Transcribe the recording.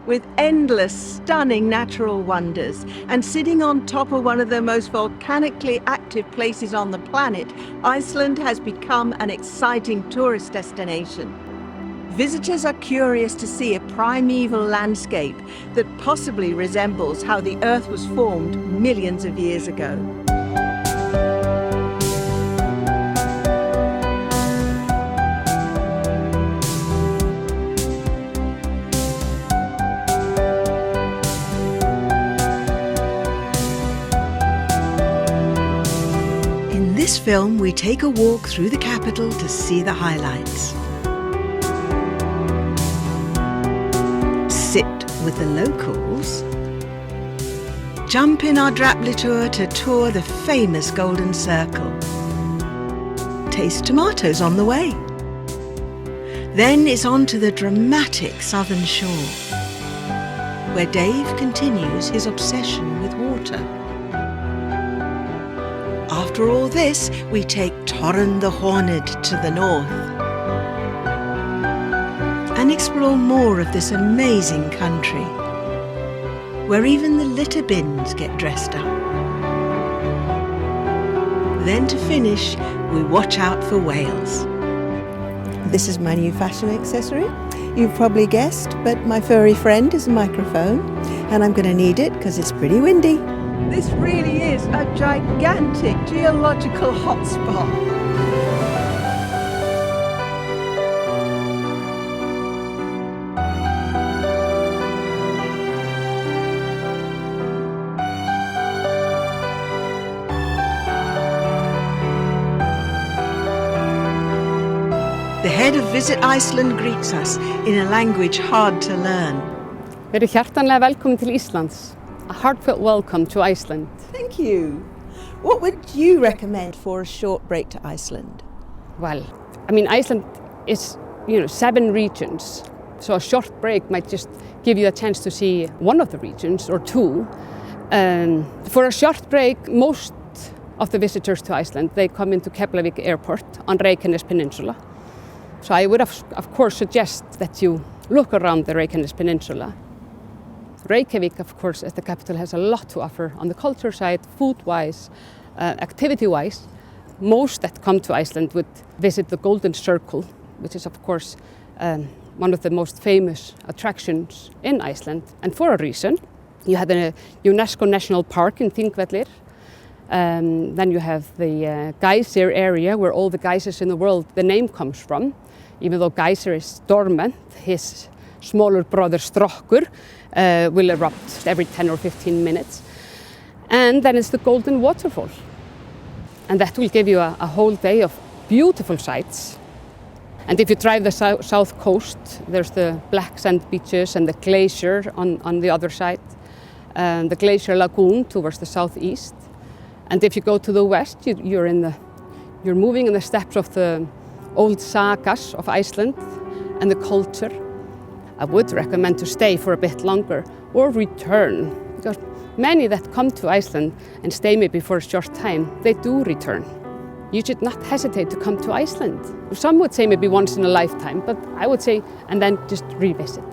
with endless, stunning natural wonders. And sitting on top of one of the most volcanically active places on the planet, Iceland has become an exciting tourist destination. Visitors are curious to see a primeval landscape that possibly resembles how the Earth was formed millions of years ago. In this film, we take a walk through the capital to see the highlights. Sit with the locals. Jump in our Draplitour to tour the famous Golden Circle. Taste tomatoes on the way. Then it's on to the dramatic southern shore, where Dave continues his obsession with water. After all this, we take Torren the Horned to the north and explore more of this amazing country, where even the litter bins get dressed up. Then to finish, we watch out for whales. This is my new fashion accessory. You've probably guessed, but my furry friend is a microphone, and I'm going to need it because it's pretty windy. This really is a gigantic geological hotspot. The head of Visit Iceland greets us in a language hard to learn. Verið hjartanlega velkomin til Íslands. A heartfelt welcome to Iceland. Thank you. What would you recommend for a short break to Iceland? Well, Iceland is, 7 regions. So a short break might just give you a chance to see one of the regions or 2. For a short break, most of the visitors to Iceland, they come into Keflavik Airport on Reykjanes Peninsula. So I would of course suggest that you look around the Reykjanes Peninsula. Reykjavik, of course, as the capital, has a lot to offer on the culture side, food-wise, activity-wise. Most that come to Iceland would visit the Golden Circle, which is, of course, one of the most famous attractions in Iceland, and for a reason. You have a UNESCO National Park in Þingvellir. Then you have the geyser area, where all the geysers in the world, the name comes from. Even though geyser is dormant, his smaller brother Strokkur will erupt every 10 or 15 minutes. And then it's the Golden Waterfall. And that will give you a whole day of beautiful sights. And if you drive the south coast, there's the black sand beaches and the glacier on the other side. The glacier lagoon towards the southeast. And if you go to the west, you're moving in the steps of the old sagas of Iceland and the culture. I would recommend to stay for a bit longer or return, because many that come to Iceland and stay maybe for a short time, they do return. You should not hesitate to come to Iceland. Some would say maybe once in a lifetime, but I would say, and then just revisit.